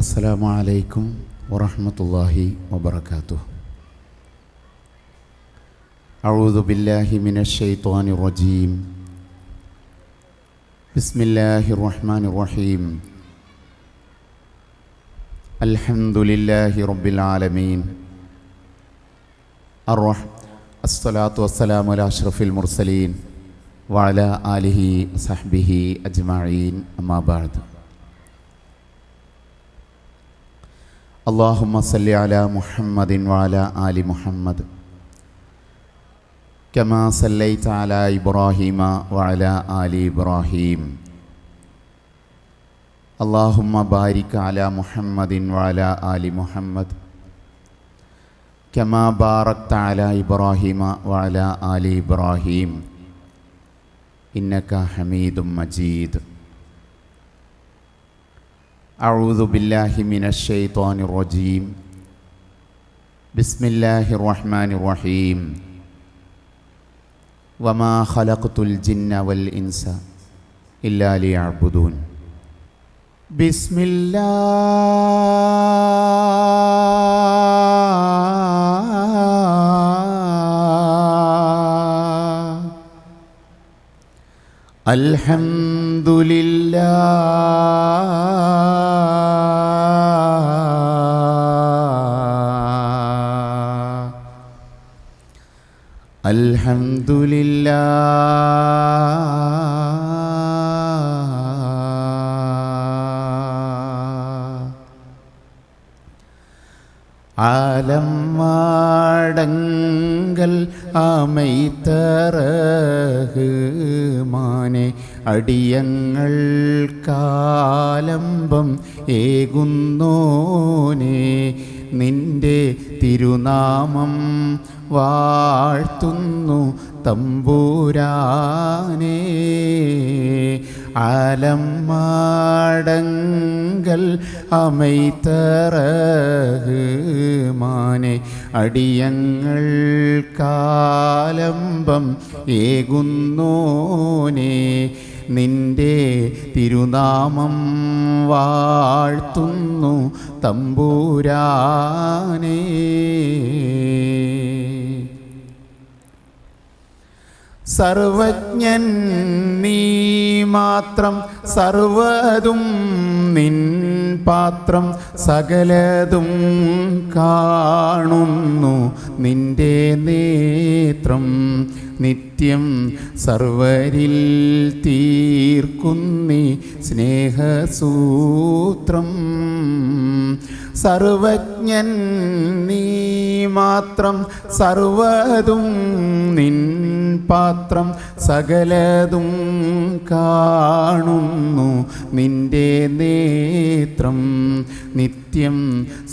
അസ്സലാമു അലൈക്കും വറഹ്മത്തുള്ളാഹി വബറകാതുഹു. അഊദു ബില്ലാഹി മിനശ് ശൈത്വാനിർ റജീം. ബിസ്മില്ലാഹിർ റഹ്മാനിർ റഹീം. അൽഹംദുലില്ലാഹി റബ്ബിൽ ആലമീൻ. അസ്സലാത്തു വസ്സലാമു അലാ അഷ്റഫിൽ മുർസലീൻ വഅലാ ആലിഹി വസഹ്ബിഹി അജ്മഈൻ. അമ്മാ ബഅദ്. അല്ലാഹുമ്മ സല്ലി അലാ മുഹമ്മദിൻ വഅലാ ആലി മുഹമ്മദ് കമാ സല്ലൈത അലാ ഇബ്രാഹീമ വഅലാ ആലി ഇബ്രാഹീം. അല്ലാഹുമ്മ ബാരിക് അലാ മുഹമ്മദിൻ വഅലാ ആലി മുഹമ്മദ് കമാ ബാറക്ത അലാ ഇബ്രാഹീമ വഅലാ ആലി ഇബ്രാഹീം ഇന്നക ഹമീദും മജീദ്. അഊദു ബില്ലാഹി മിനശ് ശൈത്വാനിർ റജീം. ബിസ്മില്ലാഹിർ റഹ്മാനിർ റഹീം. വമാ ഖലഖ്തുൽ ജിന്ന വൽ ഇൻസ ഇല്ലാ ലിയഅ്ബുദൂൻ. ആലം മാടങ്കൽ അമൈത്തറഹ്മാനെ അടിയങ്ങൾ കാലംബം ഏകുന്നോനെ നിന്റെ തിരുനാമം വാഴ്ത്തുന്നു തമ്പുരാനേ. ആലം മാടങ്കൽ അമൈത്തറഹ്മാനെ അടിയങ്ങൾ കാലംബം ഏകുന്നോനെ നിന്റെ തിരുനാമം വാഴ്ത്തുന്നു തമ്പുരാനേ. സർവജ്ഞൻ നീ മാത്രം, സർവതും നിൻ പാത്രം, സകലതും കാണുന്നു നിന്റെ നേത്രം. നിത്യം സർവരിൽ തീർക്കുന്നി സ്നേഹസൂത്രം. സർവജ്ഞൻ നീ മാത്രം, സർവതും നിൻ പാത്രം, സകലതും കാണുന്നു നിന്റെ നേത്രം. നിത്യം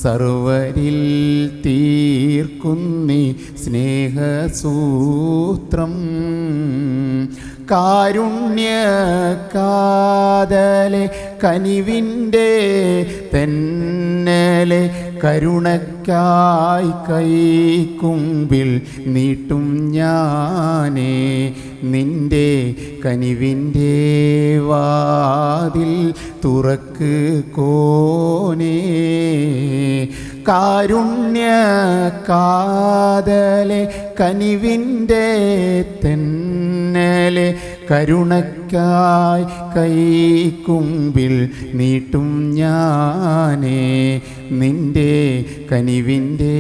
സർവരിൽ തീർക്കുന്നി സ്നേഹസൂത്രം. കാരുണ്യകാതലെ കനിവിൻ്റെ തെന്നലെ കരുണയ്ക്കായി കൈക്കുമ്പിൽ നീട്ടും ഞാനേ നിന്റെ കനിവിൻ്റെ വാതിൽ തുറക്ക് കോനേ. കാരുണ്യകാതലെ കനിവിൻ്റെ തെന്നലെ കരുണയ്ക്കായി കൈക്കുമ്പിൽ നീട്ടും ഞാനേ നിന്റെ കനിവിൻ്റെ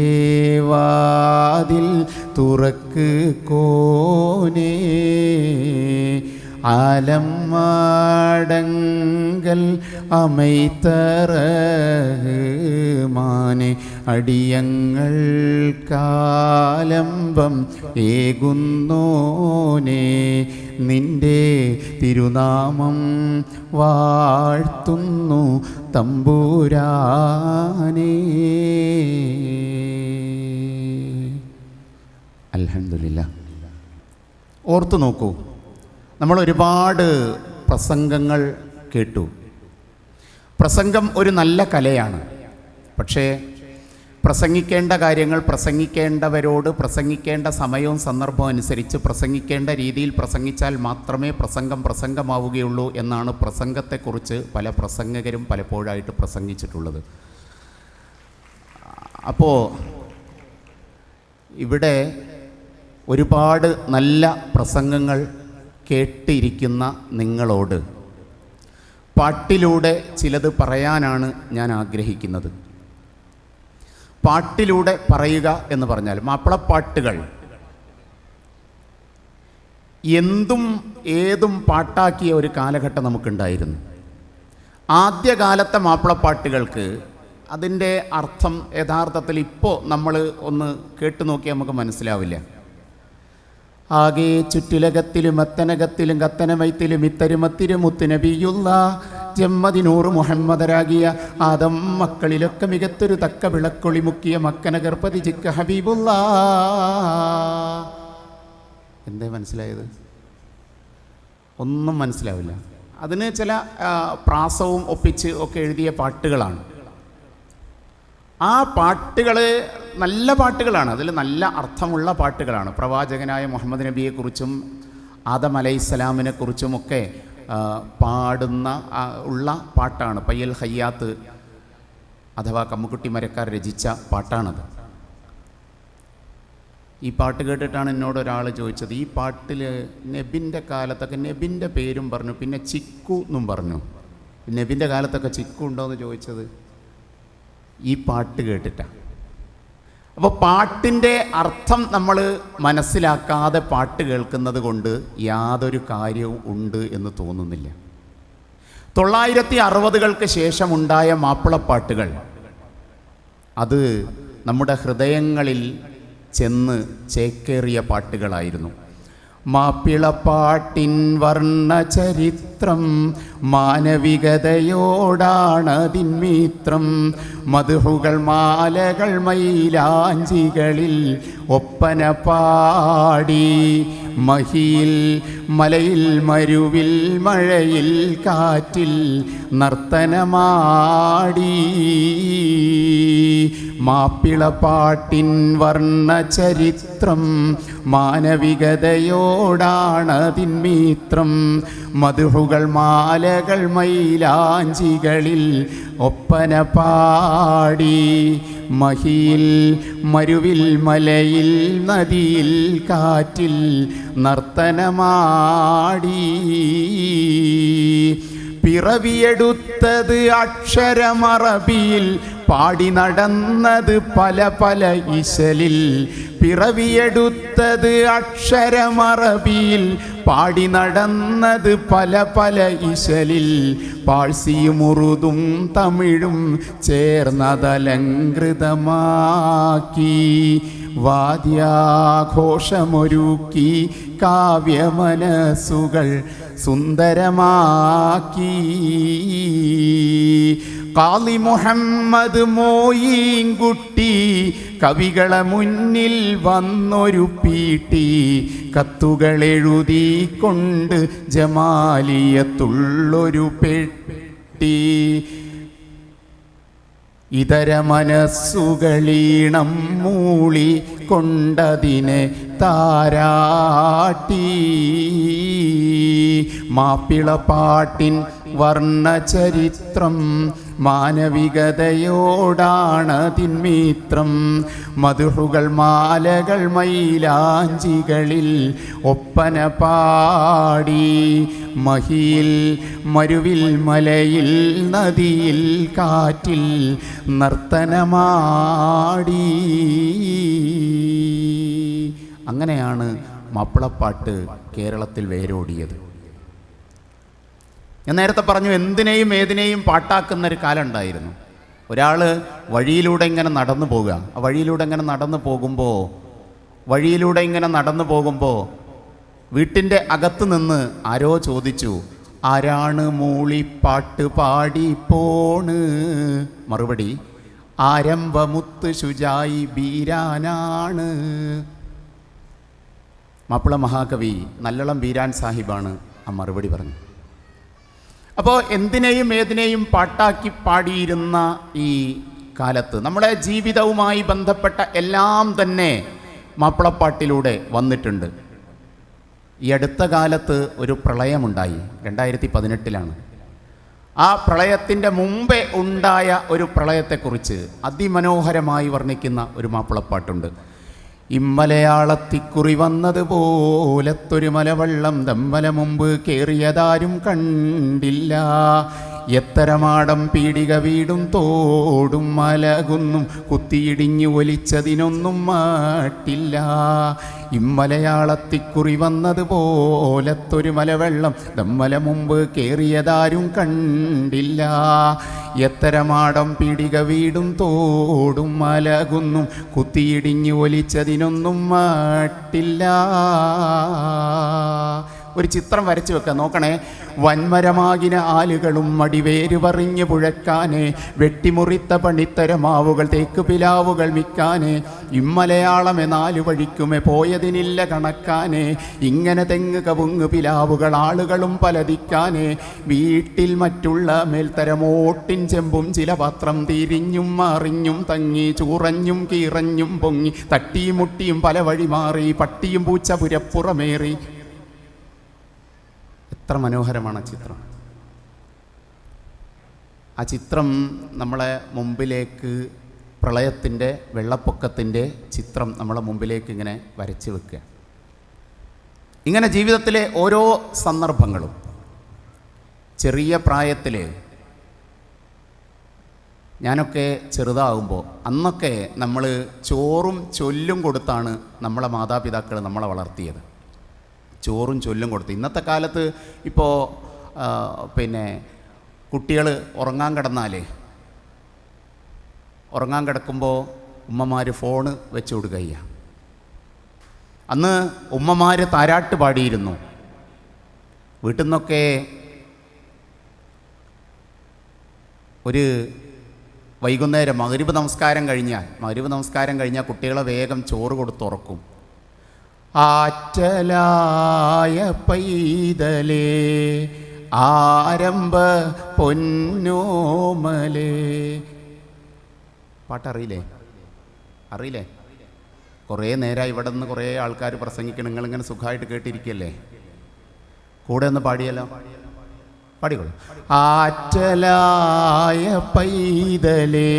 വാതിൽ തുറക്ക് കോനേ. ആലം മാടങ്കൽ അമൈത്തറഹ്മാനെ അടിയങ്ങൾ കാലംബം ഏകുന്നോനെ നിന്റെ തിരുനാമം വാഴ്ത്തുന്നു തമ്പുരാനേ. അൽഹംദുലില്ലാഹ്. ഓർത്തു നോക്കൂ, നമ്മൾ ഒരുപാട് പ്രസംഗങ്ങൾ കേട്ടു. പ്രസംഗം ഒരു നല്ല കലയാണ്. പക്ഷേ പ്രസംഗിക്കേണ്ട കാര്യങ്ങൾ പ്രസംഗിക്കേണ്ടവരോട് പ്രസംഗിക്കേണ്ട സമയവും സന്ദർഭവും അനുസരിച്ച് പ്രസംഗിക്കേണ്ട രീതിയിൽ പ്രസംഗിച്ചാൽ മാത്രമേ പ്രസംഗമാവുകയുള്ളൂ എന്നാണ് പ്രസംഗത്തെക്കുറിച്ച് പല പ്രസംഗകരും പലപ്പോഴായിട്ട് പ്രസംഗിച്ചിട്ടുള്ളത്. അപ്പോൾ ഇവിടെ ഒരുപാട് നല്ല പ്രസംഗങ്ങൾ കേട്ടിരിക്കുന്ന നിങ്ങളോട് പാട്ടിലൂടെ ചിലത് പറയാനാണ് ഞാൻ ആഗ്രഹിക്കുന്നത്. പാട്ടിലൂടെ പറയുക എന്ന് പറഞ്ഞാൽ മാപ്പിളപ്പാട്ടുകൾ എന്തും ഏതും പാട്ടാക്കിയ ഒരു കാലഘട്ടം നമുക്കുണ്ടായിരുന്നു. ആദ്യകാലത്തെ മാപ്പിളപ്പാട്ടുകൾക്ക് അതിൻ്റെ അർത്ഥം യഥാർത്ഥത്തിൽ ഇപ്പോൾ നമ്മൾ ഒന്ന് കേട്ടു നോക്കിയാൽ നമുക്ക് മനസ്സിലാവില്ല. ആകെ ചുറ്റുലകത്തിലും അത്തനകത്തിലും കത്തനമൈത്തിലും ഇത്തരുമത്തിരും മുത്തുനബിയുള്ള ജമ്മദിനൂറ് മുഹമ്മദരാകിയ ആദം മക്കളിലൊക്കെ മികത്തൊരു തക്ക വിളക്കൊളി മുക്കിയ മക്കന ഗർഭതി ചിക്ക ഹബീബുള്ള. എന്തേ മനസ്സിലായത്? ഒന്നും മനസ്സിലാവില്ല. അതിന് ചില പ്രാസവും ഒപ്പിച്ച് ഒക്കെ എഴുതിയ പാട്ടുകളാണ്. ആ പാട്ടുകൾ നല്ല പാട്ടുകളാണ്, അതിൽ നല്ല അർത്ഥമുള്ള പാട്ടുകളാണ്. പ്രവാചകനായ മുഹമ്മദ് നബിയെക്കുറിച്ചും ആദം അലൈഹിസ്സലാമിനെക്കുറിച്ചുമൊക്കെ പാടുന്ന ഉള്ള പാട്ടാണ്. പയ്യൽ ഹയ്യാത്ത് അഥവാ കമ്മുക്കുട്ടി മരക്കാർ രചിച്ച പാട്ടാണത്. ഈ പാട്ട് കേട്ടിട്ടാണ് എന്നോട് ഒരാൾ ചോദിച്ചത്, ഈ പാട്ടിൽ നബിൻ്റെ കാലത്തൊക്കെ നബിൻ്റെ പേരും പറഞ്ഞു, പിന്നെ ചിക്കു എന്നും പറഞ്ഞു. നബിൻ്റെ കാലത്തൊക്കെ ചിക്കു ഉണ്ടോയെന്ന് ചോദിച്ചത് ഈ പാട്ട് കേട്ടിട്ടാണ്. അപ്പോൾ പാട്ടിൻ്റെ അർത്ഥം നമ്മൾ മനസ്സിലാക്കാതെ പാട്ട് കേൾക്കുന്നത് കൊണ്ട് യാതൊരു കാര്യവും ഉണ്ട് എന്ന് തോന്നുന്നില്ല. 960-കൾക്ക് ശേഷമുണ്ടായ മാപ്പിളപ്പാട്ടുകൾ അത് നമ്മുടെ ഹൃദയങ്ങളിൽ ചെന്ന് ചേക്കേറിയ പാട്ടുകളായിരുന്നു. മാപ്പിളപ്പാട്ടിൻ വർണ്ണചരിത്രം മാനവികതയോടാണതിന്മിത്രം. മധുഹുകൾ മാലകൾ മൈലാഞ്ചികളിൽ ഒപ്പന പാടി. മഹിയിൽ മലയിൽ മരുവിൽ മഴയിൽ കാറ്റിൽ നർത്തനമാടി. മാപ്പിളപ്പാട്ടിൻ വർണ്ണചരിത്രം മാനവികതയോടാണതിന്മിത്രം. മധുഹുകൾ മാലകൾ മൈലാഞ്ചികളിൽ ഒപ്പന പാടി. മഹിയിൽ മരുവിൽ മലയിൽ നദിയിൽ കാറ്റിൽ നർത്തനമാടി. പിറവിയെടുത്തത് അക്ഷരമറബിയിൽ പാടി നടന്നത് പല പല ഇശലിൽ. പിറവിയെടുത്തത് അക്ഷരമറബിയിൽ പാടി നടന്നത് പല പല ഇശലിൽ. പാഴ്സിയും ഉറുദും തമിഴും ചേർന്നതലങ്കൃതമാക്കി. വാദ്യാഘോഷമൊരുക്കി കാവ്യമനസ്സുകൾ സുന്ദരമാക്കി. ഖാലി മുഹമ്മദ് മോയിൻകുട്ടി കവികളെ മുന്നിൽ വന്നൊരു പീട്ടി. കത്തുകളെഴുതിക്കൊണ്ട് ജമാലിയത്തുള്ളൊരു പെട്ടി. ഇതര മനസ്സുകളീണം മൂളി കൊണ്ടതിനെ താരാട്ടി. മാപ്പിളപ്പാട്ടിൻ വർണ്ണചരിത്രം മാനവികതയോടാണതിന്മിത്രം. മധുഹുകൾ മാലകൾ മൈലാഞ്ചികളിൽ ഒപ്പന പാടി. മഹിയിൽ മരുവിൽ മലയിൽ നദിയിൽ കാറ്റിൽ നർത്തനമാടി. അങ്ങനെയാണ് മാപ്പിളപ്പാട്ട് കേരളത്തിൽ വേരോടിയത്. ഞാൻ നേരത്തെ പറഞ്ഞു, എന്തിനേയും ഏതിനേയും പാട്ടാക്കുന്നൊരു കാലം ഉണ്ടായിരുന്നു. ഒരാൾ വഴിയിലൂടെ ഇങ്ങനെ നടന്നു പോകുക. ആ വഴിയിലൂടെ ഇങ്ങനെ നടന്നു പോകുമ്പോൾ വീട്ടിൻ്റെ അകത്ത് നിന്ന് ആരോ ചോദിച്ചു, ആരാണ് മൂളിപ്പാട്ട് പാടിപ്പോണ്? മറുപടി, ആരംഭമുത്ത് ശുചായി ബീരാനാണ്. മാപ്പിള മഹാകവി നല്ലളം ബീരാൻ സാഹിബാണ് ആ മറുപടി പറഞ്ഞു. അപ്പോൾ എന്തിനേയും ഏതിനേയും പാട്ടാക്കി പാടിയിരുന്ന ഈ കാലത്ത് നമ്മളെ ജീവിതവുമായി ബന്ധപ്പെട്ട എല്ലാം തന്നെ മാപ്പിളപ്പാട്ടിലൂടെ വന്നിട്ടുണ്ട്. ഈ അടുത്ത കാലത്ത് ഒരു പ്രളയമുണ്ടായി, 2018 ആ പ്രളയത്തിൻ്റെ മുമ്പേ ഉണ്ടായ ഒരു പ്രളയത്തെക്കുറിച്ച് അതിമനോഹരമായി വർണ്ണിക്കുന്ന ഒരു മാപ്പിളപ്പാട്ടുണ്ട്. ഇമ്മലയാളത്തിക്കുറി വന്നതുപോലത്തൊരു മലവെള്ളം തമ്മല മുമ്പ് കേറിയതാരും കണ്ടില്ല. എത്തരമാടം പീടിക വീടും തോടും മലകുന്നും കുത്തിയിടിഞ്ഞു ഒലിച്ചതിനൊന്നും മാട്ടില്ല. ഇമ്മലയാളത്തിക്കുറി വന്നതുപോലത്തൊരു മലവെള്ളം തമ്മല മുമ്പ് കേറിയതാരും കണ്ടില്ല. എത്തരമാടം പീടിക വീടും തോടും മലകുന്നും കുത്തിയിടിഞ്ഞു ഒലിച്ചതിനൊന്നും മാട്ടില്ല. ഒരു ചിത്രം വരച്ചു വെക്കുക, നോക്കണേ. വൻമരമാകിന ആലുകളും മടിവേര് പറഞ്ഞ് പുഴക്കാനേ, വെട്ടിമുറിത്ത പണിത്തരമാവുകൾ തേക്ക് പിലാവുകൾ മിക്കാനേ, ഇമ്മലയാളമെ 4 വഴിക്കുമേ പോയതിനില്ല കണക്കാനേ, ഇങ്ങനെ തെങ്ങ് കവുങ്ങ് പിലാവുകൾ ആളുകളും പലതിക്കാനേ, വീട്ടിൽ മറ്റുള്ള മേൽത്തരമോട്ടിൻ ചെമ്പും ചില പാത്രം തിരിഞ്ഞും മറിഞ്ഞും തങ്ങി ചൂറഞ്ഞും കീറഞ്ഞും പൊങ്ങി തട്ടിയും മുട്ടിയും പല വഴി മാറി പട്ടിയും പൂച്ച പുരപ്പുറമേറി. എത്ര മനോഹരമാണ് ആ ചിത്രം. ആ ചിത്രം നമ്മളെ മുമ്പിലേക്ക്, പ്രളയത്തിൻ്റെ വെള്ളപ്പൊക്കത്തിൻ്റെ ചിത്രം നമ്മളെ മുമ്പിലേക്ക് ഇങ്ങനെ വരച്ച് വെക്കുക. ഇങ്ങനെ ജീവിതത്തിലെ ഓരോ സന്ദർഭങ്ങളും, ചെറിയ പ്രായത്തിൽ ഞാനൊക്കെ ചെറുതാകുമ്പോൾ അന്നൊക്കെ നമ്മൾ ചോറും ചൊല്ലും കൊടുത്താണ് നമ്മളെ മാതാപിതാക്കൾ നമ്മളെ വളർത്തിയത്. ചോറും ചൊല്ലും കൊടുത്ത്. ഇന്നത്തെ കാലത്ത് ഇപ്പോൾ കുട്ടികൾ ഉറങ്ങാൻ കിടക്കുമ്പോൾ ഉമ്മമാർ ഫോണ് വെച്ച് കൊടുക്കുക. അന്ന് ഉമ്മമാർ താരാട്ട് പാടിയിരുന്നു. വീട്ടിൽ നിന്നൊക്കെ ഒരു വൈകുന്നേരം മഗ്‌രിബ് നമസ്കാരം കഴിഞ്ഞാൽ കുട്ടികളെ വേഗം ചോറ് കൊടുത്തുറക്കും. ആറ്റലായ പൈതലേ ആരംഭ പൊന്നോമലേ. പാട്ടറിയില്ലേ? കുറേ നേരമായി ഇവിടെ നിന്ന് കുറേ ആൾക്കാർ പ്രസംഗിക്കണം. നിങ്ങളിങ്ങനെ സുഖമായിട്ട് കേട്ടിരിക്കല്ലേ? കൂടെ ഒന്ന് പാടിയല്ലോ, പാടിക്കോളൂ. ആറ്റലായ പൈതലേ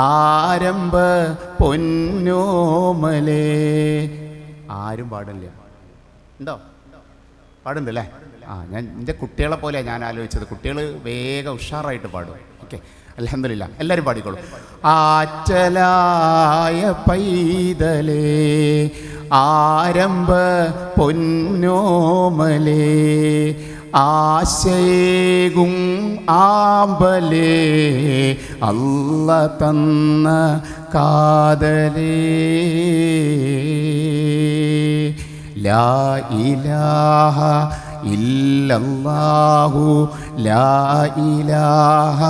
ആരംഭ പൊന്നോമലേ. ആരും പാടില്ല, ഉണ്ടോ? പാടുണ്ടല്ലേ? ഞാൻ എൻ്റെ കുട്ടികളെ പോലെയാണ് ഞാൻ ആലോചിച്ചത്. കുട്ടികൾ വേഗം ഉഷാറായിട്ട് പാടും. ഓക്കെ, അൽഹംദുലില്ലാ, എല്ലാവരും പാടിക്കോളൂ. ആറ്റലായ പൈതലേ ആരംഭ പൊന്നോമലേ ആശയേകും ആമ്പലേ അല്ല തന്ന കാതലേ. ലാ ഇലാഹ ഇല്ലല്ലാഹു ലാ ഇലാഹ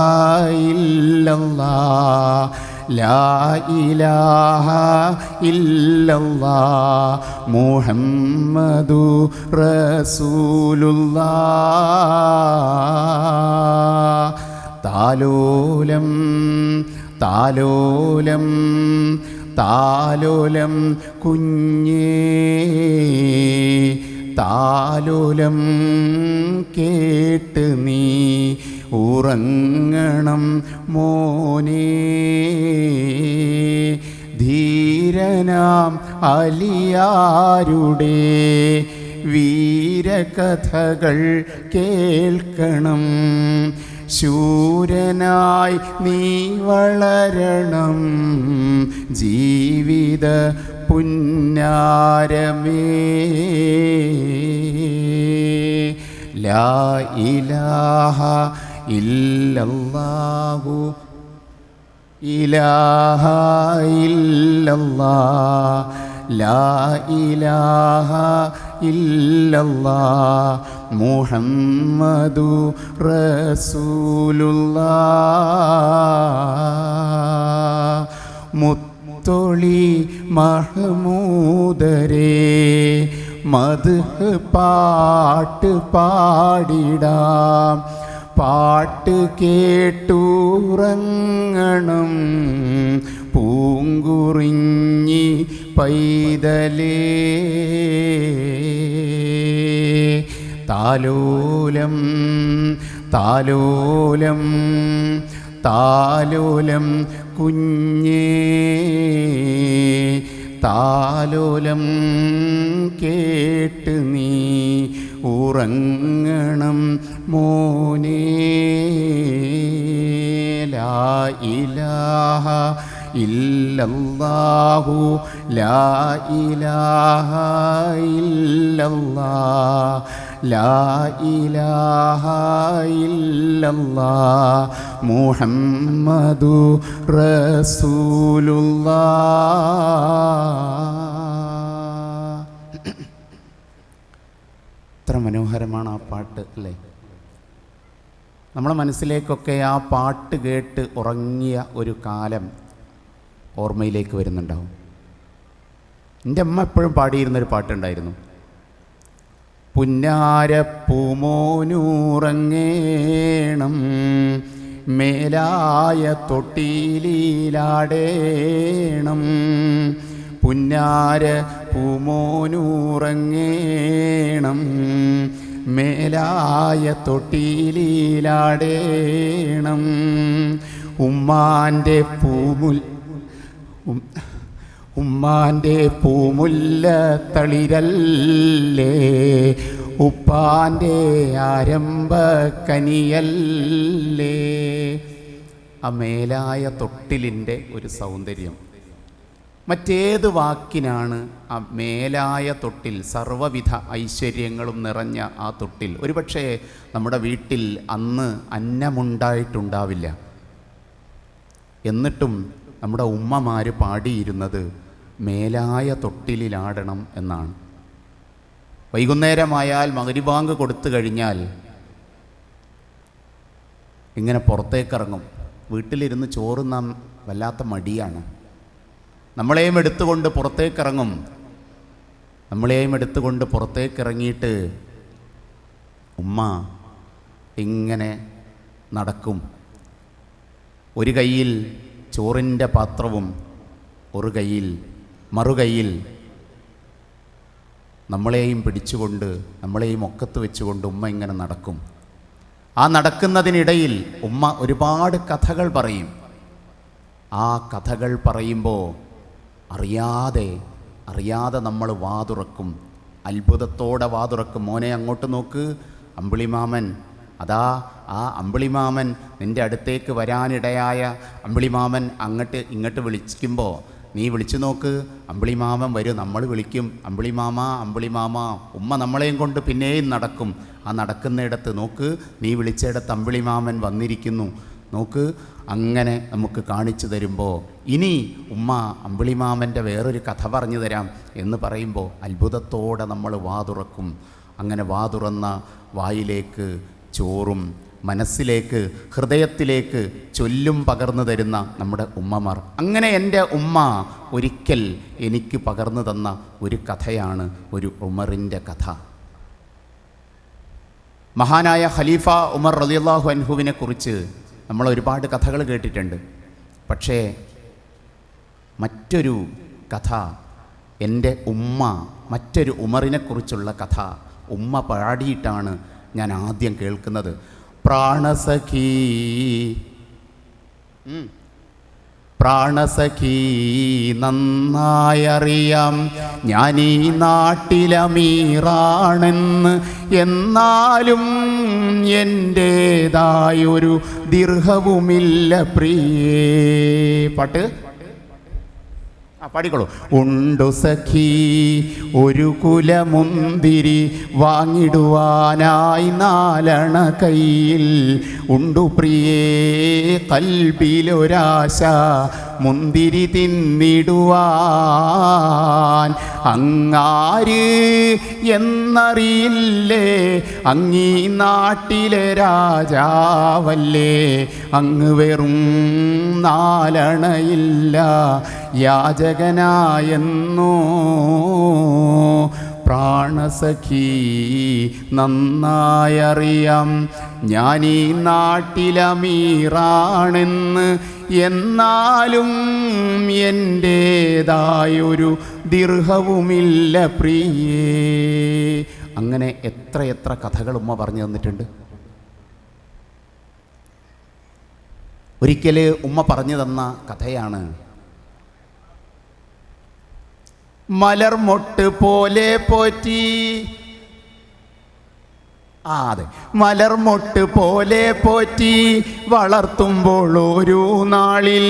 ഇല്ലല്ലാഹ് ലാ ഇലാഹ ഇല്ലല്ലാഹ് മുഹമ്മദു റസൂലുള്ളാഹ്. താലോലം താലോലം താലോലം കുഞ്ഞേ താലോലം കേട്ട് നീ ഉറങ്ങണം മോനേ. ധീരനാം അലിയാരുടെ വീരകഥകൾ കേൾക്കണം. ശൂരനായി നീ വളരണം ജീവിത പുന്നാരമേ. ലാ ഇലാഹ ഇല്ലല്ലാഹു ഇലാഹ ഇല്ലല്ലാഹ് ലാ ഇലാഹ ഇല്ലല്ലാഹ് മുഹമ്മദു റസൂലുള്ളാഹ്. മുത്തൊളി മഹ്മൂദരേ മദ്ഹ് പാട്ട് പാടിടാം. പാട്ട് കേട്ടുറങ്ങണം പൂങ്കുറിഞ്ഞി പൈതലേ. താലോലം താലോലം താലോലം കുഞ്ഞേ, താലോലം കേട്ട് നീ ഉറങ്ങണം മോനേ. ലാ ഇലാഹ ഇല്ലല്ലാഹു ലാ ഇലാഹ ഇല്ലല്ലാഹ് ലാ ഇലാഹ ഇല്ലല്ലാഹ് മുഹമ്മദു റസൂലുള്ളാഹ്. എത്ര മനോഹരമാണ് ആ പാട്ട് അല്ലേ? നമ്മളെ മനസ്സിലേക്കൊക്കെ ആ പാട്ട് കേട്ട് ഉറങ്ങിയ ഒരു കാലം ഓർമ്മയിലേക്ക് വരുന്നുണ്ടാവും. എൻ്റെ അമ്മ എപ്പോഴും പാടിയിരുന്നൊരു പാട്ടുണ്ടായിരുന്നു. പുന്നാരപ്പൂമോനൂറങ്ങേണം മേലായ തൊട്ടിയിലാടേണം. പുന്നാര പൂമോനൂറങ്ങേണം മേലായ തൊട്ടിയിലാടേണം. ഉമ്മാൻ്റെ പൂമുല്ല തളിരല്ലേ, ഉപ്പാൻ്റെ ആരംഭ കനിയല്ലേ. ആ മേലായ തൊട്ടിലിൻ്റെ ഒരു സൗന്ദര്യം മറ്റേത് വാക്കിനാണ് ആ മേലായ തൊട്ടിൽ, സർവ്വവിധ ഐശ്വര്യങ്ങളും നിറഞ്ഞ ആ തൊട്ടിൽ. ഒരുപക്ഷെ നമ്മുടെ വീട്ടിൽ അന്ന് അന്നമുണ്ടായിട്ടുണ്ടാവില്ല. എന്നിട്ടും നമ്മുടെ ഉമ്മമാർ പാടിയിരുന്നത് മേലായ തൊട്ടിലിലാടണം എന്നാണ്. വൈകുന്നേരമായാൽ മഗ്‌രിബ് ബാങ്ക് കൊടുത്തു കഴിഞ്ഞാൽ ഇങ്ങനെ പുറത്തേക്കിറങ്ങും. വീട്ടിലിരുന്ന് ചോറുണ്ണാൻ വല്ലാത്ത മടിയാണ്. നമ്മളെയും എടുത്തുകൊണ്ട് പുറത്തേക്കിറങ്ങും. നമ്മളെയും എടുത്തുകൊണ്ട് പുറത്തേക്കിറങ്ങിയിട്ട് ഉമ്മ ഇങ്ങനെ നടക്കും. ഒരു കയ്യിൽ ചോറിൻ്റെ പാത്രവും മറുകൈയിൽ നമ്മളെയും പിടിച്ചുകൊണ്ട്, നമ്മളെയും ഒക്കത്ത് വെച്ചുകൊണ്ട് ഉമ്മ ഇങ്ങനെ നടക്കും. ആ നടക്കുന്നതിനിടയിൽ ഉമ്മ ഒരുപാട് കഥകൾ പറയും. ആ കഥകൾ പറയുമ്പോൾ അറിയാതെ നമ്മൾ വാതുറക്കും, അത്ഭുതത്തോടെ വാതുറക്കും. മോനെ അങ്ങോട്ട് നോക്ക്, അമ്പിളിമാമൻ അതാ. ആ അമ്പിളിമാമൻ നിൻ്റെ അടുത്തേക്ക് വരാനിടയായ അമ്പിളിമാമൻ ഇങ്ങോട്ട് വിളിക്കുമ്പോൾ നീ വിളിച്ചു നോക്ക്, അമ്പിളിമാമൻ വരും. നമ്മൾ വിളിക്കും, അമ്പിളിമാമ അമ്പിളിമാമ. ഉമ്മ നമ്മളെയും കൊണ്ട് പിന്നെയും നടക്കും. ആ നടക്കുന്നിടത്ത് നോക്ക്, നീ വിളിച്ചിടത്ത് അമ്പിളിമാമൻ വന്നിരിക്കുന്നു നോക്ക്. അങ്ങനെ നമുക്ക് കാണിച്ചു തരുമ്പോൾ ഇനി ഉമ്മ അമ്പിളിമാമൻ്റെ വേറൊരു കഥ പറഞ്ഞു തരാം എന്ന് പറയുമ്പോൾ അത്ഭുതത്തോടെ നമ്മൾ വാതുറക്കും. അങ്ങനെ വാതുറന്ന വായിലേക്ക് ചോറും മനസ്സിലേക്ക്, ഹൃദയത്തിലേക്ക് ചൊല്ലും പകർന്നു തരുന്ന നമ്മുടെ ഉമ്മമാർ. അങ്ങനെ എൻ്റെ ഉമ്മ ഒരിക്കൽ എനിക്ക് പകർന്നു തന്ന ഒരു കഥയാണ് ഒരു ഉമറിൻ്റെ കഥ. മഹാനായ ഖലീഫ ഉമർ റളിയല്ലാഹു അൻഹുവിനെ കുറിച്ച് നമ്മൾ ഒരുപാട് കഥകൾ കേട്ടിട്ടുണ്ട്. പക്ഷേ മറ്റൊരു കഥ, എൻ്റെ ഉമ്മ മറ്റൊരു ഉമറിനെക്കുറിച്ചുള്ള കഥ ഉമ്മ പാടിയിട്ടാണ് ഞാൻ ആദ്യം കേൾക്കുന്നത്. പ്രാണസഖി നന്നായറിയാം ഞാനീ നാട്ടിലമീറാണെന്ന്, എന്നാലും എൻ്റേതായൊരു ദിർഹവുമില്ല പ്രിയേ. പാട്ട് പാടിക്കോളൂ. ഉണ്ടു സഖി ഒരു കുലമുന്തിരി വാങ്ങിടുവാനായി 4 കയ്യിൽ, ഉണ്ടു പ്രിയേ കൽബിലൊരാശ മുന്തിരി തിന്നിടുവാൻ. അങ്ങാര് എന്നറിയില്ലേ, അങ്ങീ നാട്ടിലെ രാജാവല്ലേ, അങ്ങ് വെറും 4 യാചകനായെന്നോ. പ്രാണസഖി നന്നായറിയാം ഞാനീ നാട്ടിലമീറാണെന്ന്, എന്നാലും എൻ്റേതായൊരു ദിർഹവുമില്ല പ്രിയേ. അങ്ങനെ എത്ര കഥകൾ ഉമ്മ പറഞ്ഞു തന്നിട്ടുണ്ട്. ഒരിക്കൽ ഉമ്മ പറഞ്ഞു തന്ന കഥയാണ്, മലർമൊട്ട് പോലെ പോറ്റി. അതെ, മലർമൊട്ട് പോലെ പോറ്റി വളർത്തുമ്പോൾ ഒരു നാളിൽ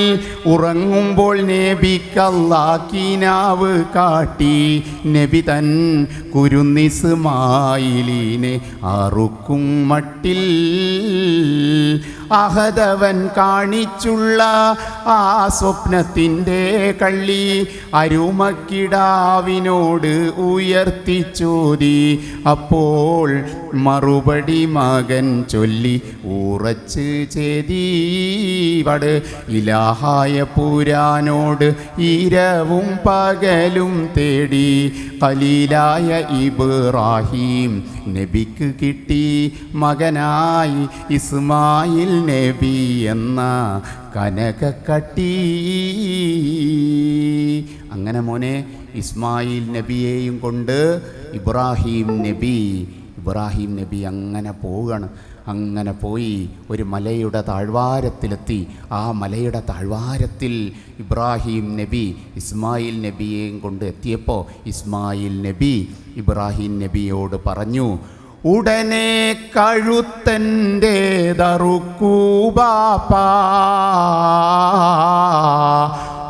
ഉറങ്ങുമ്പോൾ നബിക്കല്ലാക്കിനാവ് കാട്ടി. നബി തൻ കുരുന്നിസ്മായിലിനെ അറുക്കും മട്ടിൽ അഹദവൻ കാണിച്ചുള്ള ആ സ്വപ്നത്തിൻ്റെ കള്ളി അരുമക്കിടാവിനോട് ഉയർത്തിച്ചോതി. അപ്പോൾ മറുപടി മകൻ ചൊല്ലി ഉറച്ച് ചേതീവട് ഇലാഹായ പുരാനോട് ഇരവും പകലും തേടി. ഖലീലായ ഇബ്രാഹിം നബിക്ക് കിട്ടി മകനായി ഇസ്മായിൽ നബി എന്ന കനകക്കട്ടി. അങ്ങനെ മോനെ ഇസ്മായിൽ നബിയെയും കൊണ്ട് ഇബ്രാഹിം നബി അങ്ങനെ പോവുകയാണ്. അങ്ങനെ പോയി ഒരു മലയുടെ താഴ്വാരത്തിലെത്തി. ആ മലയുടെ താഴ്വാരത്തിൽ ഇബ്രാഹിം നബി ഇസ്മായിൽ നബിയെയും കൊണ്ട് എത്തിയപ്പോൾ ഇസ്മായിൽ നബി ഇബ്രാഹിം നബിയോട് പറഞ്ഞു, ഉടനെ കഴുത്തൻ്റേതറുക്കൂ ബാപ്പാ,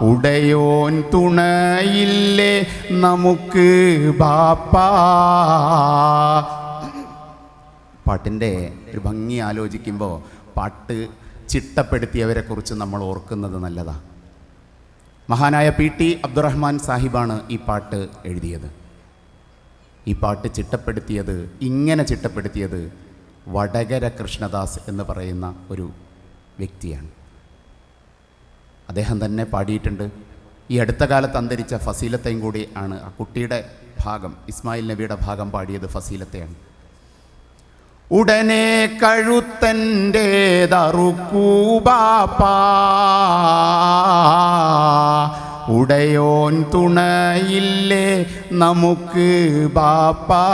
ഉടയോൻ തുണയില്ലേ നമുക്ക് ബാപ്പാ. പാട്ടിൻ്റെ ഒരു ഭംഗി ആലോചിക്കുമ്പോൾ പാട്ട് ചിട്ടപ്പെടുത്തിയവരെക്കുറിച്ച് നമ്മൾ ഓർക്കുന്നത് നല്ലതാണ്. മഹാനായ PT അബ്ദുറഹ്മാൻ സാഹിബാണ് ഈ പാട്ട് എഴുതിയത്. ഈ പാട്ട് ഇങ്ങനെ ചിട്ടപ്പെടുത്തിയത് വടകര കൃഷ്ണദാസ് എന്ന് പറയുന്ന ഒരു വ്യക്തിയാണ്. അദ്ദേഹം തന്നെ പാടിയിട്ടുണ്ട്. ഈ അടുത്ത കാലത്ത് അന്തരിച്ച ഫസീലത്തെയും കൂടി ആണ് ആ കുട്ടിയുടെ ഭാഗം, ഇസ്മായിൽ നബിയുടെ ഭാഗം പാടിയത് ഫസീലത്തെയാണ്. ഉടനെ കഴുത്തൻ്റേതറുക്കൂ ബാപ്പാ, ഉടയോൻ തുണയില്ലേ നമുക്ക് ബാപ്പാ,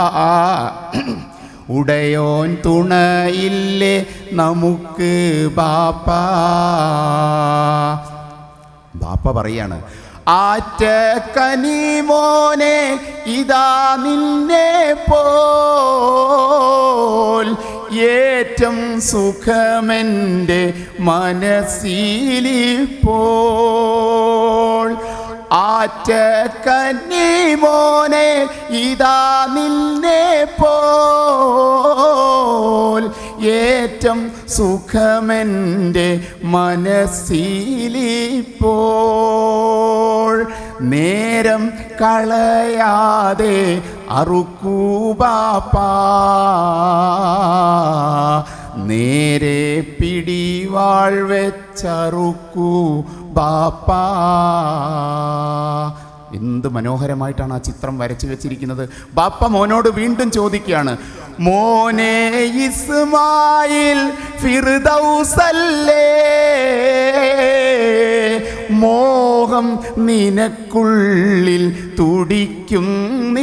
ഉടയോൻ തുണയില്ലേ നമുക്ക് ബാപ്പാ. ബാപ്പ പറയാണ്, ആറ്റ കനിമോനെ ഇതാ നിന്നെ പോൽ ഏറ്റം സുഖമെൻ്റെ മനസ്സിലിപ്പോൾ. ആറ്റ കനിമോനെ ഇതാ നിന്നെ പോൽ ഏറ്റം സുഖമെൻ്റെ മനസ്സിലിപ്പോൾ. നേരം കളയാതെ അറുക്കൂ ബാപ്പാ, നേരെ പിടിവാൾ വെച്ചറുക്കൂ ബാപ്പാ. എന്ത് മനോഹരമായിട്ടാണ് ആ ചിത്രം വരച്ചു വെച്ചിരിക്കുന്നത്. ബാപ്പ മോനോട് വീണ്ടും ചോദിക്കുകയാണ്, മോനെ ഇസ്മായിൽ ഫിർദൗസല്ലേ, മോഹം നിനക്കുള്ളിൽ തുടിക്കുന്നില്ലേ?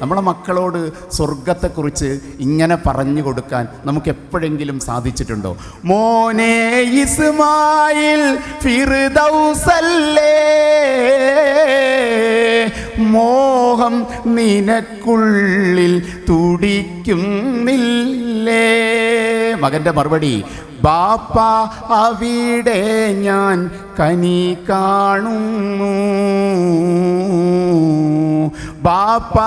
നമ്മളെ മക്കളോട് സ്വർഗത്തെക്കുറിച്ച് ഇങ്ങനെ പറഞ്ഞു കൊടുക്കാൻ നമുക്ക് എപ്പോഴെങ്കിലും സാധിച്ചിട്ടുണ്ടോ? മോനെ ഇസ്മായിൽ ഫിർദൗസല്ലേ, മോഹം നിനക്കുള്ളിൽ തുടിക്കുന്നില്ലേ? മകൻ്റെ മറുപടി, ബാപ്പ അവിടെ ഞാൻ കനി കാണുന്നു, ബാപ്പ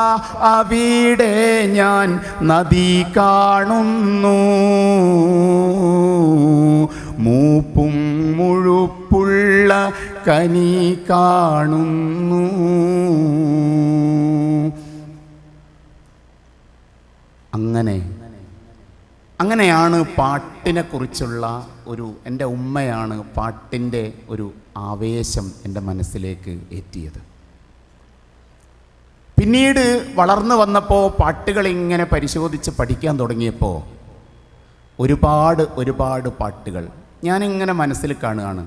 അവിടെ ഞാൻ നദി കാണുന്നു, മൂപ്പും മുഴുപ്പുള്ള കനി കാണുന്നു. അങ്ങനെയാണ് പാട്ടിനെക്കുറിച്ചുള്ള എൻ്റെ ഉമ്മയാണ് പാട്ടിൻ്റെ ഒരു ആവേശം എൻ്റെ മനസ്സിലേക്ക് ഏറ്റിയത്. പിന്നീട് വളർന്നു വന്നപ്പോൾ പാട്ടുകൾ ഇങ്ങനെ പരിശോധിച്ച് പഠിക്കാൻ തുടങ്ങിയപ്പോൾ ഒരുപാട് പാട്ടുകൾ ഞാനിങ്ങനെ മനസ്സിൽ കാണുകയാണ്.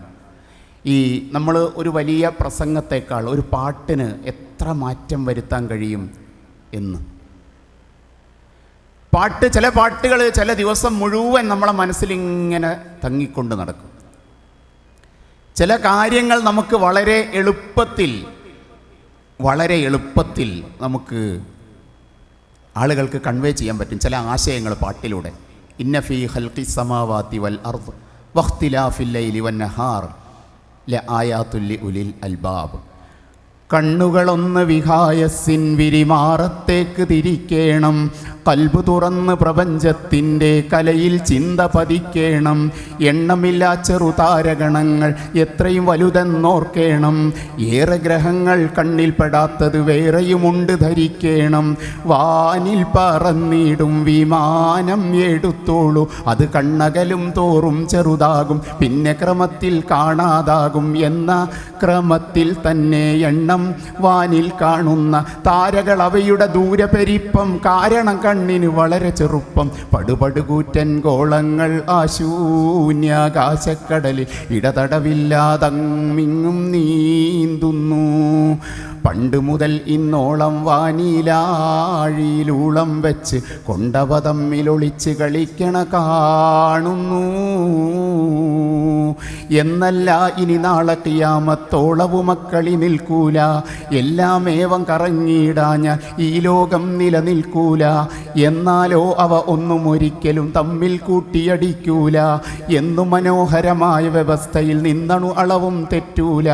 ഈ നമ്മൾ ഒരു വലിയ പ്രസംഗത്തേക്കാൾ ഒരു പാട്ടിന് എത്ര മാറ്റം വരുത്താൻ കഴിയും എന്ന്. ചില പാട്ടുകൾ ചില ദിവസം മുഴുവൻ നമ്മളെ മനസ്സിലിങ്ങനെ തങ്ങിക്കൊണ്ട് നടക്കും. ചില കാര്യങ്ങൾ നമുക്ക് വളരെ എളുപ്പത്തിൽ നമുക്ക് ആളുകൾക്ക് കൺവേ ചെയ്യാൻ പറ്റും. ചില ആശയങ്ങൾ പാട്ടിലൂടെ. ഇന്ന ഫീ ഖൽഖി സമാവാതി വൽ അർദ് വഖ്തിലാഫിൽ ലൈലി വന്നഹാർ ലആയാതുൽ ലിഉലിൽ അൽബാബ്. കണ്ണുകളൊന്ന് വിഹായസിൻ വിരിമാറത്തേക്ക് തിരിക്കേണം, കൽബ് തുറന്ന് പ്രപഞ്ചത്തിൻ്റെ കലയിൽ ചിന്ത പതിക്കേണം. എണ്ണമില്ലാ ചെറുതാരഗണങ്ങൾ എത്രയും വലുതെന്നോർക്കേണം, ഏറെ ഗ്രഹങ്ങൾ കണ്ണിൽപ്പെടാത്തത് വേറെയുമുണ്ട് ധരിക്കേണം. വാനിൽ പറന്നിടും വിമാനം എടുത്തോളൂ, അത് കണ്ണകലും തോറും ചെറുതാകും, പിന്നെ ക്രമത്തിൽ കാണാതാകും. എന്ന ക്രമത്തിൽ തന്നെ എണ്ണം വാനിൽ കാണുന്ന താരകൾ അവയുടെ ദൂരപരിപ്പം കാരണം കണ്ണിന് വളരെ ചെറുപ്പം. പടുപടുകൂറ്റൻ ഗോളങ്ങൾ ആശൂന്യാകാശക്കടലിൽ ഇടതടവില്ലാതങ്ങിങ്ങും നീന്തുന്നു. പണ്ട് മുതൽ ഇന്നോളം വാനിലാഴിയിലൂളം വെച്ച് കൊണ്ടവ തമ്മിലൊളിച്ച് കളിക്കണ കാണുന്നു. എന്നല്ല ഇനി നാളെ ഖിയാമത്തോളവു മക്കളി നിൽക്കൂല, എല്ലാം ഏവം കറങ്ങിയിടാഞ്ഞ ഈ ലോകം നിലനിൽക്കൂല. എന്നാലോ അവ ഒന്നും ഒരിക്കലും തമ്മിൽ കൂട്ടിയടിക്കൂല. എന്നു മനോഹരമായ വ്യവസ്ഥയിൽ നിന്നണു അളവും തെറ്റൂല.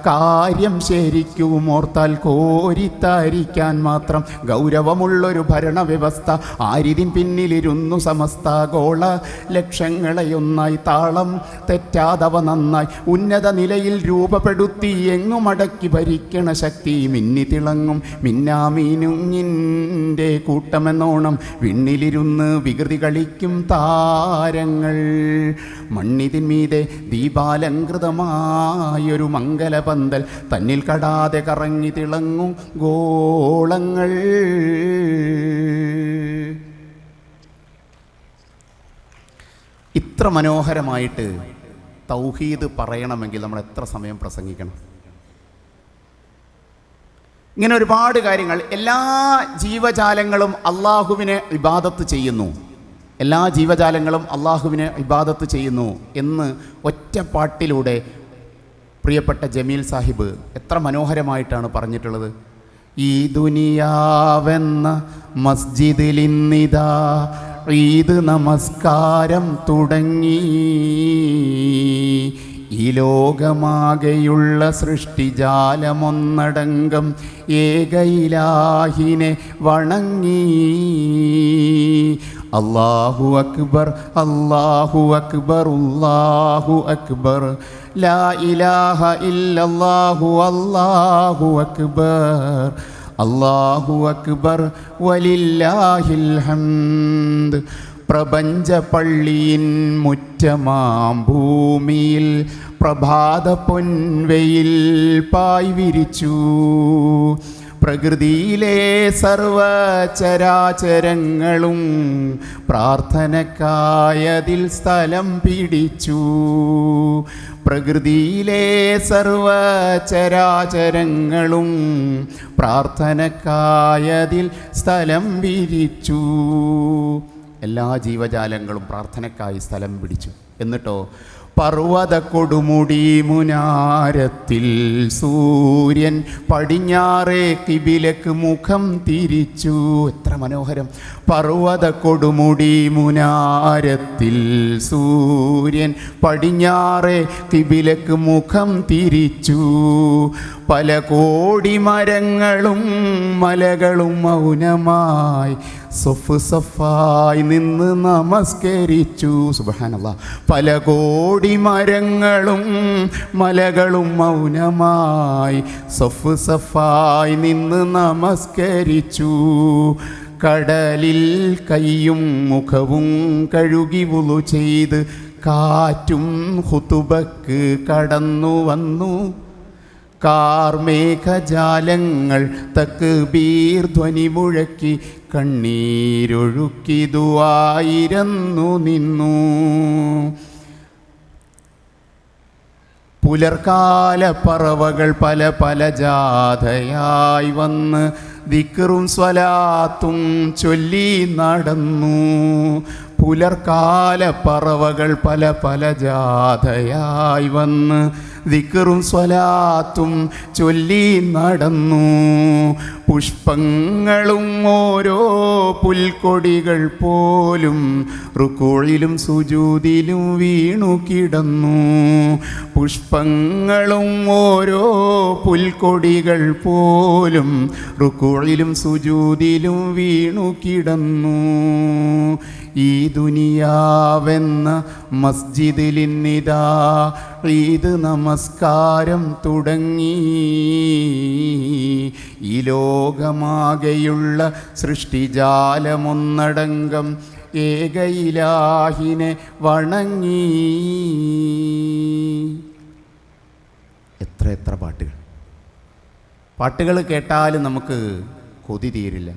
കാര്യം ശരിക്കും ഓർത്താൽ കോരിത്താരിക്കാൻ മാത്രം ഗൗരവമുള്ളൊരു ഭരണവ്യവസ്ഥ. ആരിതിൻ പിന്നിലിരുന്നു സമസ്ത ഗോള ലക്ഷങ്ങളെയൊന്നായി താളം തെറ്റാതവ നന്നായി ഉന്നത നിലയിൽ രൂപപ്പെടുത്തി എങ്ങുമടക്കി ഭരിക്കണ ശക്തി. മിന്നി തിളങ്ങും മിന്നാമീനുങ്ങിൻ്റെ കൂട്ടമെന്നോണം വിണ്ണിലിരുന്ന് വികൃതി കളിക്കും താരങ്ങൾ. മണ്ണിതിന്മീതെ ദീപാലങ്കൃതമായൊരു മംഗലപന്തൽ, തന്നിൽ കടാതെ കറങ്ങി തിളങ്ങും ഗോളങ്ങൾ. ഇത്ര മനോഹരമായിട്ട് തൗഹീദ് പറയണമെങ്കിൽ നമ്മൾ എത്ര സമയം പ്രസംഗിക്കണം? ഇങ്ങനെ ഒരുപാട് കാര്യങ്ങൾ. എല്ലാ ജീവജാലങ്ങളും അള്ളാഹുവിനെ ഇബാദത്ത് ചെയ്യുന്നു, എല്ലാ ജീവജാലങ്ങളും അള്ളാഹുവിനെ ഇബാദത്ത് ചെയ്യുന്നു എന്ന് ഒറ്റപ്പാട്ടിലൂടെ പ്രിയപ്പെട്ട ജമീൽ സാഹിബ് എത്ര മനോഹരമായിട്ടാണ് പറഞ്ഞിട്ടുള്ളത്. ഈ ദുനിയാവെന്ന മസ്ജിദിലിന്നിതാ ഈദ് നമസ്കാരം തുടങ്ങി, ഈ ലോകമാകെയുള്ള സൃഷ്ടിജാലമൊന്നടങ്കം ഏകയിലാഹിനെ വണങ്ങി. അല്ലാഹു അക്ബർ അല്ലാഹു അക്ബർ അല്ലാഹു അക്ബർ ലാ ഇലാഹ ഇല്ലല്ലാഹു അല്ലാഹു അക്ബർ അല്ലാഹു അക്ബർ വലില്ലാഹിൽ ഹംദ്. പ്രപഞ്ച പള്ളിയിൻ മുറ്റമാം ഭൂമിയിൽ പ്രഭാത പൊൻവെയിൽ പായ് വിരിച്ചു. പ്രകൃതിയിലെ സർവചരാചരങ്ങളും പ്രാർത്ഥനക്കായതിൽ സ്ഥലം പിടിച്ചു. പ്രകൃതിയിലെ സർവചരാചരങ്ങളും പ്രാർത്ഥനക്കായതിൽ സ്ഥലം വിരിച്ചു. എല്ലാ ജീവജാലങ്ങളും പ്രാർത്ഥനക്കായി സ്ഥലം പിടിച്ചു. എന്നിട്ടോ പർവ്വത കൊടുമുടി മുനാരത്തിൽ സൂര്യൻ പടിഞ്ഞാറേ കിബിലക്ക് മുഖം തിരിച്ചു. എത്ര മനോഹരം! പർവ്വത കൊടുമുടി മുനാരത്തിൽ സൂര്യൻ പടിഞ്ഞാറേ കിബിലക്ക് മുഖം തിരിച്ചു. പല കോടി മരങ്ങളും മലകളും മൗനമായി സൊഫ് സഫായി നിന്ന് നമസ്കരിച്ചു. സുബ്ഹാനല്ലാഹ്. പല കോടി മരങ്ങളും മലകളും മൗനമായി സൊഫ് സഫായി നിന്ന് നമസ്കരിച്ചു. കടലിൽ കൈയും മുഖവും കഴുകി വുളു ചെയ്ത് കാറ്റും ഖുതുബക്ക് കടന്നു വന്നു. കാർമേഘജാലങ്ങൾ തക്ബീർ ധ്വനി മുഴക്കി കണ്ണീരൊഴുക്കി ദുആയിരുന്നു നിന്നു. പുലർക്കാല പറവകൾ പല പല ജാഥയായി വന്ന് ദിക്റും സ്വലാത്തും ചൊല്ലി നടന്നു. പുലർക്കാല പറവകൾ പല പല ജാഥയായി വന്ന് ദിക്റും സ്വലാത്തും ചൊല്ലി നടന്നു. പുഷ്പങ്ങളും ഓരോ പുൽക്കൊടികൾ പോലും റുക്കൂഇലും സുജൂദിലും വീണു കിടന്നു. പുഷ്പങ്ങളും ഓരോ പുൽക്കൊടികൾ പോലും റുക്കൂഇലും സുജൂദിലും വീണു കിടന്നു. ഈ ദുനിയാവെന്ന മസ്ജിദിലിന്നിതാ ഈദ് നമസ്കാരം തുടങ്ങി. ഈ ലോകമാകെയുള്ള സൃഷ്ടിജാലമൊന്നടങ്കം ഏക ഇലാഹിനെ വണങ്ങി. എത്ര പാട്ടുകൾ കേട്ടാലും നമുക്ക് കൊതി തീരില്ല.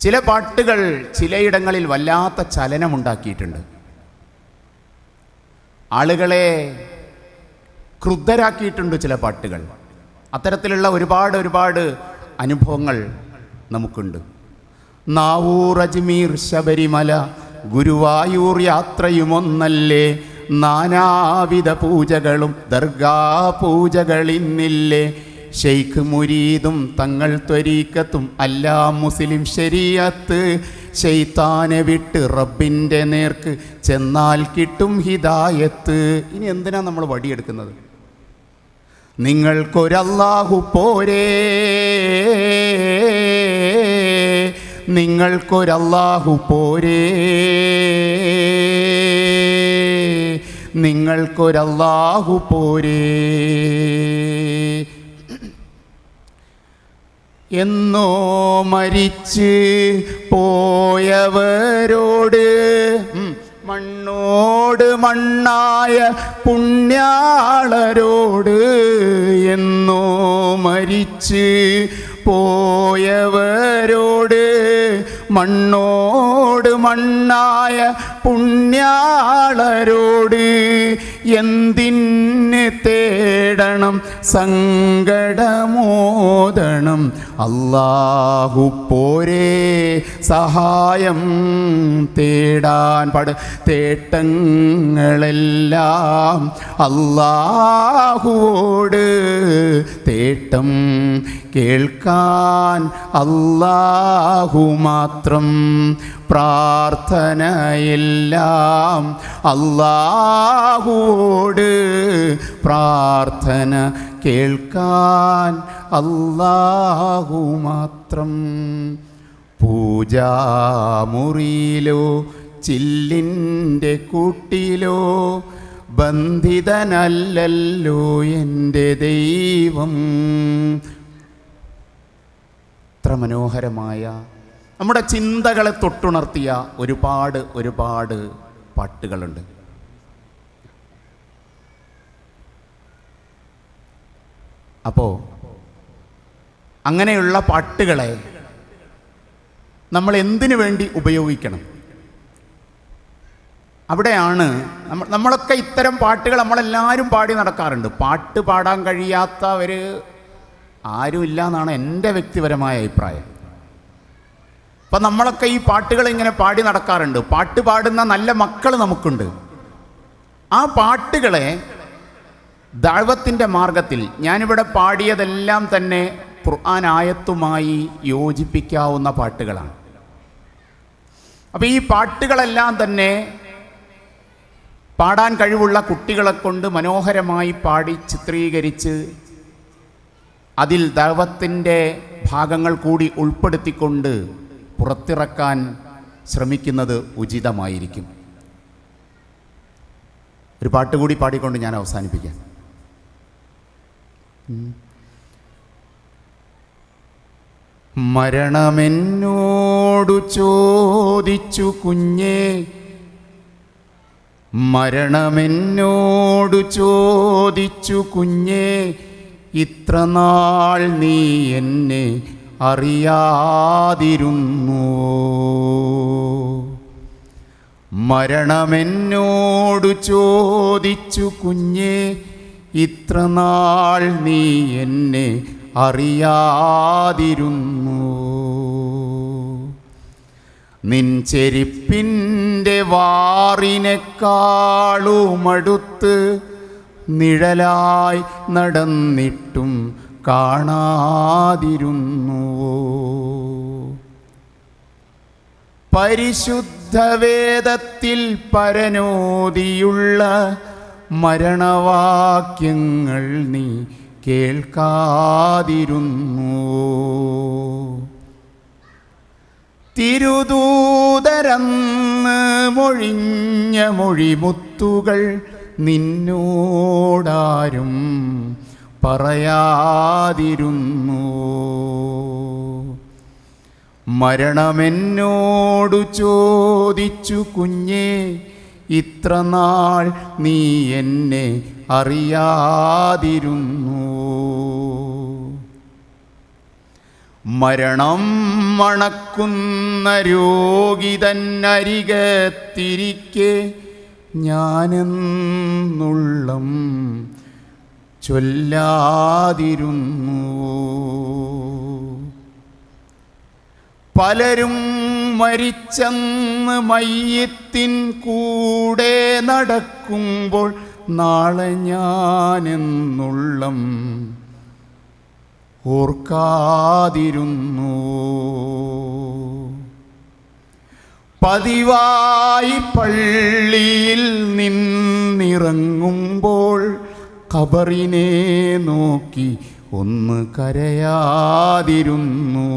ചില പാട്ടുകൾ ചിലയിടങ്ങളിൽ വല്ലാത്ത ചലനമുണ്ടാക്കിയിട്ടുണ്ട്, ആളുകളെ ക്രുദ്ധരാക്കിയിട്ടുണ്ട് ചില പാട്ടുകൾ. അത്തരത്തിലുള്ള ഒരുപാട് അനുഭവങ്ങൾ നമുക്കുണ്ട്. നാവൂർ, അജ്മീർ, ശബരിമല, ഗുരുവായൂർ യാത്രയുമൊന്നല്ലേ, നാനാവിധ പൂജകളും ദർഗാ പൂജകളിന്നില്ലേ, ഷെയ്ഖ് മുരീദും തങ്ങൾ ത്വരീക്കത്തും അല്ലാ മുസ്ലിം ശരീഅത്ത്, ശൈത്താനെ വിട്ട് റബ്ബിൻ്റെ നേർക്ക് ചെന്നാൽ കിട്ടും ഹിദായത്ത്. ഇനി എന്തിനാ നമ്മൾ വടിയെടുക്കുന്നത്? നിങ്ങൾക്കൊരല്ലാഹു പോരേ, നിങ്ങൾക്കൊരല്ലാഹു പോരേ, നിങ്ങൾക്കൊരല്ലാഹു പോരേ. എന്നോ മരിച്ച് പോയവരോട് മണ്ണോട് മണ്ണായ പുണ്യാളരോട്, എന്നോ മരിച്ച് പോയവരോട് മണ്ണോട് മണ്ണായ പുണ്യാളരോട് എന്തിന് തേടണം സങ്കടമോദണം, അല്ലാഹു പോരേ സഹായം തേടാൻ. തേട്ടങ്ങളെല്ലാം അല്ലാഹുവോട്, തേട്ടം കേൾക്കാൻ അല്ലാഹു മാത്രം, പ്രാർത്ഥനയെല്ലാം അല്ലാഹുവോട്, പ്രാർത്ഥന കേൾക്കാൻ അല്ലാഹു മാത്രം. പൂജാമുറിയിലോ ചില്ലിൻ്റെ കൂട്ടിലോ ബന്ധിതനല്ലല്ലോ എൻ്റെ ദൈവം. എത്ര മനോഹരമായ, നമ്മുടെ ചിന്തകളെ തൊട്ടുണർത്തിയ ഒരുപാട് പാട്ടുകളുണ്ട്. അപ്പോൾ അങ്ങനെയുള്ള പാട്ടുകളെ നമ്മൾ എന്തിനു വേണ്ടി ഉപയോഗിക്കണം? അവിടെയാണ് നമ്മളൊക്കെ ഇത്തരം പാട്ടുകൾ നമ്മളെല്ലാവരും പാടി നടക്കാറുണ്ട്. പാട്ട് പാടാൻ കഴിയാത്തവർ ആരുമില്ല എന്നാണ് എൻ്റെ വ്യക്തിപരമായ അഭിപ്രായം. അപ്പം നമ്മളൊക്കെ ഈ പാട്ടുകൾ ഇങ്ങനെ പാടി നടക്കാറുണ്ട്. പാട്ട് പാടുന്ന നല്ല മക്കൾ നമുക്കുണ്ട്. ആ പാട്ടുകളെ ദഅവത്തിൻ്റെ മാർഗത്തിൽ, ഞാനിവിടെ പാടിയതെല്ലാം തന്നെ ഖുർആൻ ആയത്തുമായി യോജിപ്പിക്കാവുന്ന പാട്ടുകളാണ്. അപ്പോൾ ഈ പാട്ടുകളെല്ലാം തന്നെ പാടാൻ കഴിവുള്ള കുട്ടികളെ കൊണ്ട് മനോഹരമായി പാടി ചിത്രീകരിച്ച് അതിൽ ദഅവത്തിൻ്റെ ഭാഗങ്ങൾ കൂടി ഉൾപ്പെടുത്തിക്കൊണ്ട് പുറത്തിറക്കാൻ ശ്രമിക്കുന്നത് ഉചിതമായിരിക്കും. ഒരു പാട്ട് കൂടി പാടിക്കൊണ്ട് ഞാൻ അവസാനിപ്പിക്കാം. മരണമെന്നോടു ചോദിച്ചു കുഞ്ഞേ, മരണമെന്നോടു ചോദിച്ചു കുഞ്ഞേ, ഇത്ര നാൾ നീ എന്നെ അറിയാതിരുന്നു. മരണമെന്നോടു ചോദിച്ചു കുഞ്ഞേ, ഇത്ര നാൾ നീ എന്നെ അറിയാതിരുന്നു. നിൻ ചെരിപ്പിൻ്റെ വാറിനേക്കാളുമടുത്ത് നിഴലായി നടന്നിട്ടും കാണാതിരുന്നു. പരിശുദ്ധവേദത്തിൽ പരനോദിയുള്ള മരണവാക്യങ്ങൾ നീ കേൾക്കാതിരുന്നു. തിരുദൂതരന്ന് മൊഴിഞ്ഞ മൊഴിമുത്തുകൾ നിന്നോടാരും പറയാതിരുന്നു. മരണമെന്നോടു ചോദിച്ചു കുഞ്ഞേ, ഇത്ര നാൾ നീ എന്നെ അറിയാതിരുന്നു. മരണം മണക്കുന്ന രോഗിതന്നരികത്തിരിക്കെ ഞാനെന്നുള്ളം ചൊല്ലാതിരുന്നു. പലരും മരിച്ചെന്ന് മയ്യത്തിൻ കൂടെ നടക്കുമ്പോൾ നാളെ ഞാനെന്നുള്ളം ഓർക്കാതിരുന്നു. പതിവായി പള്ളിയിൽ നിന്നിറങ്ങുമ്പോൾ ഖബറിനെ നോക്കി ഒന്ന് കരയാതിരുന്നു.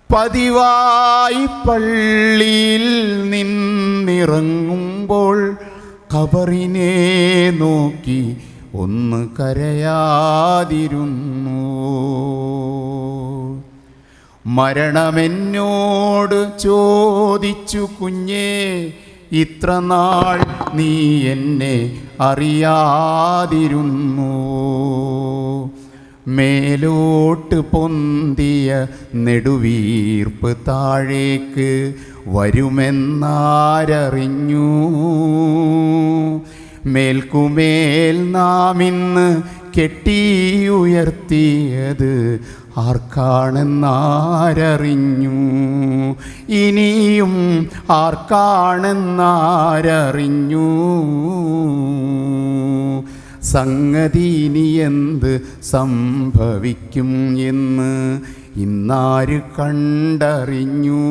പതിവായി പള്ളിയിൽ നിന്നിറങ്ങുമ്പോൾ ഖബറിനെ നോക്കി ഒന്ന് കരയാതിരുന്നു. മരണമെന്നോട് ചോദിച്ചു കുഞ്ഞേ, ഇത്ര നാൾ നീ എന്നെ അറിയാതിരുന്നു. മേലോട്ട് പൊന്തിയ നെടുവീർപ്പ് താഴേക്ക് വരുമെന്നാരറിഞ്ഞു. മേൽക്കുമേൽ നാം ഇന്ന് കെട്ടിയുയർത്തിയത് ആർക്കാണെന്നാരറിഞ്ഞു. ഇനിയും ആർക്കാണെന്നാരറിഞ്ഞു. സംഗതി ഇനി എന്ത് സംഭവിക്കും എന്ന് ഇന്നാര് കണ്ടറിഞ്ഞു.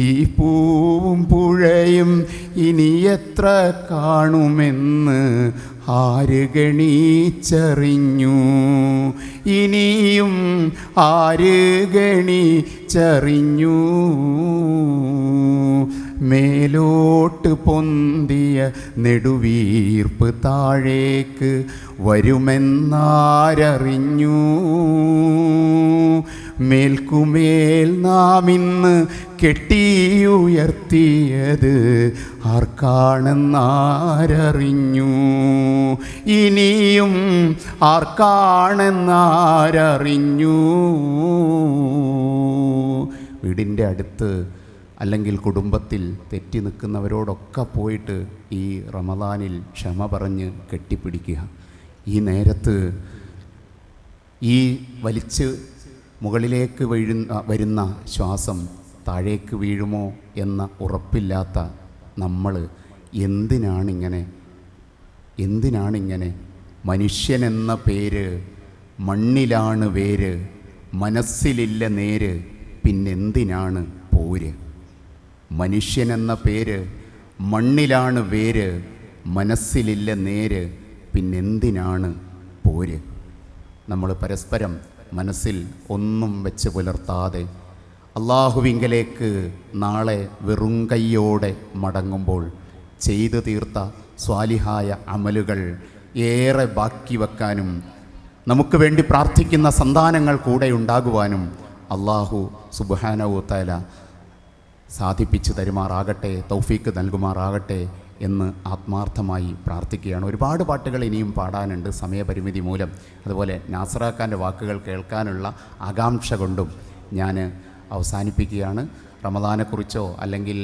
ഈ പൂവും പുഴയും ഇനി എത്ര കാണുമെന്ന് ആര് ഗണിച്ചറിഞ്ഞു. ഇനിയും ആര് ഗണിച്ചറിഞ്ഞു. മേലോട്ട് പൊന്തിയ നെടുവീർപ്പ് താഴേക്ക് വരുമെന്നാരറിഞ്ഞു. മേൽക്കുമേൽ നാം ഇന്ന് കെട്ടിയുയർത്തിയത് ആർക്കാണെന്നാരറിഞ്ഞു. ഇനിയും ആർക്കാണെന്നാരറിഞ്ഞു. വീടിൻ്റെ അടുത്ത് അല്ലെങ്കിൽ കുടുംബത്തിൽ തെറ്റി നിൽക്കുന്നവരോടൊക്കെ പോയിട്ട് ഈ റമദാനിൽ ക്ഷമ പറഞ്ഞ് കെട്ടിപ്പിടിക്കുക. ഈ നേരത്ത് ഈ വലിച്ച് മുകളിലേക്ക് വരുന്ന ശ്വാസം താഴേക്ക് വീഴുമോ എന്ന ഉറപ്പില്ലാത്ത നമ്മൾ എന്തിനാണിങ്ങനെ മനുഷ്യനെന്ന പേര് മണ്ണിലാണ് വേര്, മനസ്സിലില്ല നേര്, പിന്നെന്തിനാണ് പോര്. മനുഷ്യനെന്ന പേര് മണ്ണിലാണ് വേര്, മനസ്സിലില്ല നേര്, പിന്നെന്തിനാണ് പോര്. നമ്മൾ പരസ്പരം മനസ്സിൽ ഒന്നും വെച്ച് പുലർത്താതെ അള്ളാഹുവിങ്കലേക്ക് നാളെ വെറും കൈയോടെ മടങ്ങുമ്പോൾ ചെയ്തു തീർത്ത സ്വാലിഹായ അമലുകൾ ഏറെ ബാക്കി വെക്കാനും നമുക്ക് വേണ്ടി പ്രാർത്ഥിക്കുന്ന സന്താനങ്ങൾ കൂടെ ഉണ്ടാകുവാനും അള്ളാഹു സുബ്ഹാനഹു വ തആല സാധിപ്പിച്ചു തരുമാറാകട്ടെ, തൗഫീക്ക് നൽകുമാറാകട്ടെ എന്ന് ആത്മാർത്ഥമായി പ്രാർത്ഥിക്കുകയാണ്. ഒരുപാട് പാട്ടുകൾ ഇനിയും പാടാനുണ്ട് സമയപരിമിതി മൂലം. അതുപോലെ നാസറാക്കാൻ്റെ വാക്കുകൾ കേൾക്കാനുള്ള ആകാംക്ഷ കൊണ്ടും ഞാൻ അവസാനിപ്പിക്കുകയാണ്. റമദാനെക്കുറിച്ചോ അല്ലെങ്കിൽ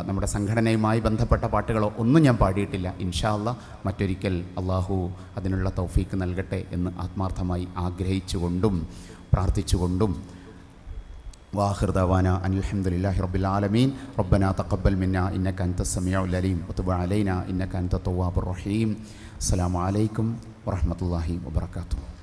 നമ്മുടെ സംഘടനയുമായി ബന്ധപ്പെട്ട പാട്ടുകളോ ഒന്നും ഞാൻ പാടിയിട്ടില്ല. ഇൻഷാ അല്ലാഹ് മറ്റൊരിക്കൽ അള്ളാഹു അതിനുള്ള തൗഫീക്ക് നൽകട്ടെ എന്ന് ആത്മാർത്ഥമായി ആഗ്രഹിച്ചുകൊണ്ടും പ്രാർത്ഥിച്ചുകൊണ്ടും വാഖിർ ദഅവാന അൽഹംദുലില്ലാഹി റബ്ബിൽ ആലമീൻ. റബ്ബനാ തഖബ്ബൽ മിന്നാ ഇന്നക അൻതസ് സമീഉൽ അലീം വതുബ് അലൈനാ ഇന്നക അൻതത് തവ്വാബുർ റഹീം. അസ്സലാമു അലൈക്കും വറഹ്മത്തുള്ളാഹി വബറകാതുഹു.